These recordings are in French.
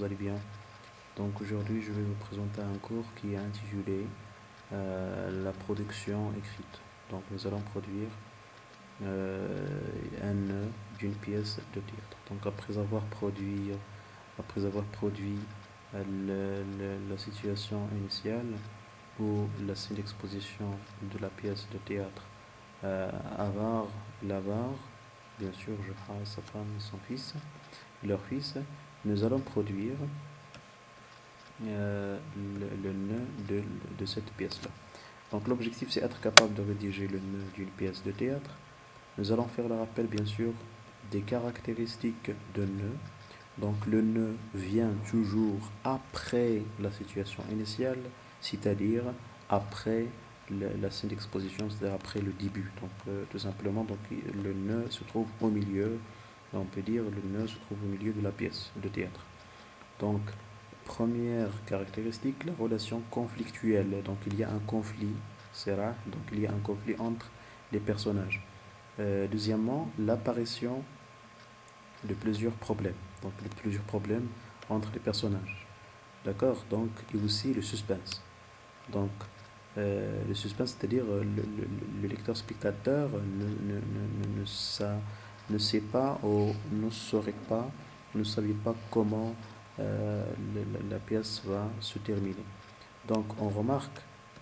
vous allez bien. Donc aujourd'hui, je vais vous présenter un cours qui est intitulé la production écrite. Donc nous allons produire un nœud d'une pièce de théâtre. Donc après avoir produit la situation initiale ou la scène d'exposition de la pièce de théâtre, Avar, l'avare, bien sûr, Juha, sa femme et son fils, leur fils, nous allons produire le nœud de cette pièce-là. Donc l'objectif, c'est être capable de rédiger le nœud d'une pièce de théâtre. Nous allons faire le rappel, bien sûr, des caractéristiques de nœud. Donc le nœud vient toujours après la situation initiale, c'est-à-dire après la scène d'exposition, c'est-à-dire après le début. Donc tout simplement, donc, le nœud se trouve au milieu, on peut dire le nœud se trouve au milieu de la pièce de théâtre. Donc, première caractéristique, la relation conflictuelle. Donc il y a un conflit, c'est rare, donc il y a un conflit entre les personnages. Deuxièmement, l'apparition de plusieurs problèmes. Donc plusieurs problèmes entre les personnages. D'accord. Donc, et aussi le suspense. Donc, le suspense, c'est-à-dire le lecteur spectateur ne sait pas ou ne saurait pas, ne savait pas comment la pièce va se terminer. Donc, on remarque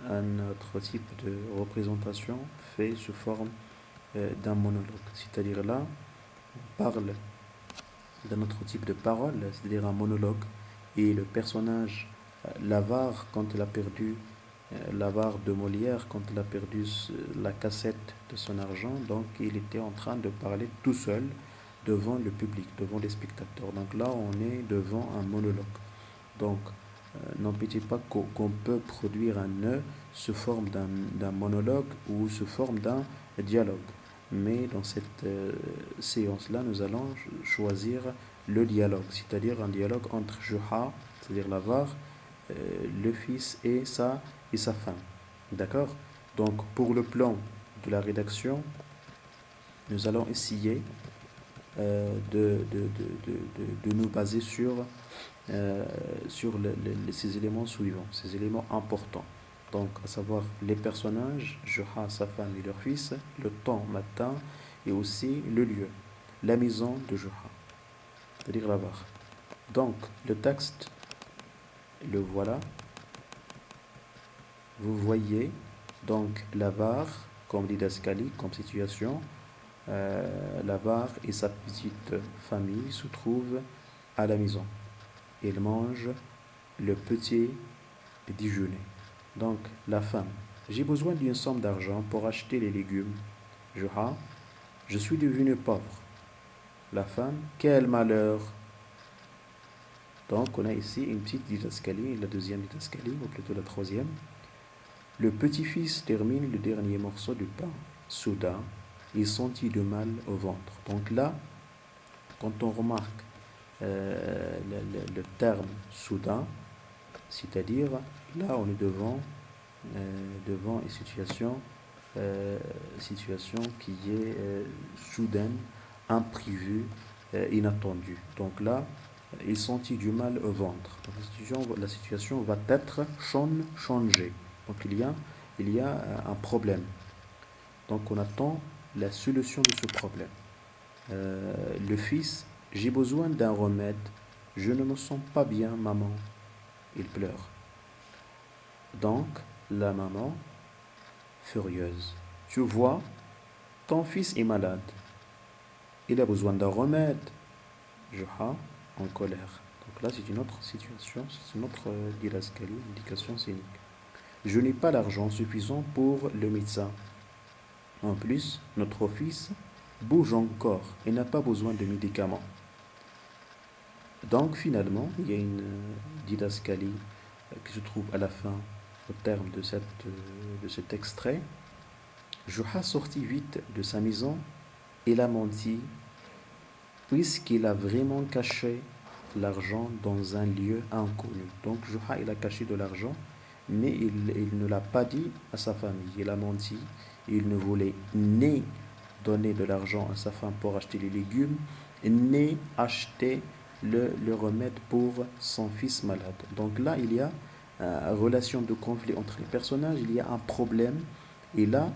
un autre type de représentation fait sous forme d'un monologue. C'est-à-dire là, on parle d'un autre type de parole, c'est-à-dire un monologue, et le personnage, l'avare, quand il a perdu l'avare de Molière, quand il a perdu la cassette de son argent, donc il était en train de parler tout seul devant le public, devant les spectateurs. Donc là, on est devant un monologue. Donc, n'empêchez pas qu'on peut produire un nœud sous forme d'un monologue ou sous forme d'un dialogue. Mais dans cette séance-là, nous allons choisir le dialogue, c'est-à-dire un dialogue entre Juha, c'est-à-dire l'avare, le fils et sa femme. D'accord. Donc, pour le plan de la rédaction, nous allons essayer de nous baser sur ces éléments suivants, ces éléments importants. Donc, à savoir les personnages, Juha, sa femme et leur fils, le temps, matin, et aussi le lieu, la maison de Juha, c'est-à-dire la var. Donc, le texte, le voilà. Vous voyez donc la var comme didascalie, comme situation. La var et sa petite famille se trouvent à la maison. Ils mangent le petit déjeuner. Donc, la femme. J'ai besoin d'une somme d'argent pour acheter les légumes. Je suis devenu pauvre. La femme. Quel malheur. Donc, on a ici une petite didascalie, la deuxième didascalie, ou plutôt la troisième. Le petit-fils termine le dernier morceau du pain. Soudain, il sentit du mal au ventre. Donc là, quand on remarque le terme soudain, c'est-à-dire là on est devant une situation qui est soudaine, imprévue, inattendue. Donc là, il sentit du mal au ventre. Donc la situation va être changée. Donc il y a un problème. Donc on attend la solution de ce problème. Le fils, j'ai besoin d'un remède. Je ne me sens pas bien, maman. Il pleure. Donc la maman, furieuse. Tu vois, ton fils est malade. Il a besoin d'un remède. Juha, en colère. Donc là, c'est une autre situation, c'est une autre didascalie, indication scénique. Je n'ai pas l'argent suffisant pour le médecin. En plus, notre fils bouge encore et n'a pas besoin de médicaments. Donc finalement, il y a une didascalie qui se trouve à la fin, au terme de cet extrait. Juha sortit vite de sa maison et l'a menti, puisqu'il a vraiment caché l'argent dans un lieu inconnu. Donc Juha, il a caché de l'argent, mais il ne l'a pas dit à sa famille. Il a menti. Il ne voulait ni donner de l'argent à sa femme pour acheter les légumes, ni acheter le remède pour son fils malade. Donc là, il y a une relation de conflit entre les personnages, il y a un problème, et là,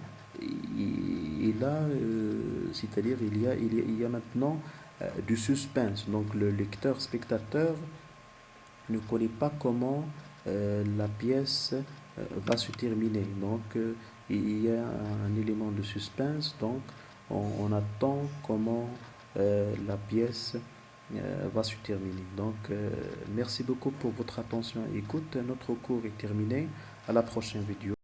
c'est-à-dire il y a maintenant du suspense. Donc le lecteur, spectateur, ne connaît pas comment la pièce va se terminer. Donc, il y a un élément de suspense. Donc, on attend comment la pièce va se terminer. Donc, merci beaucoup pour votre attention et écoute. Notre cours est terminé. À la prochaine vidéo.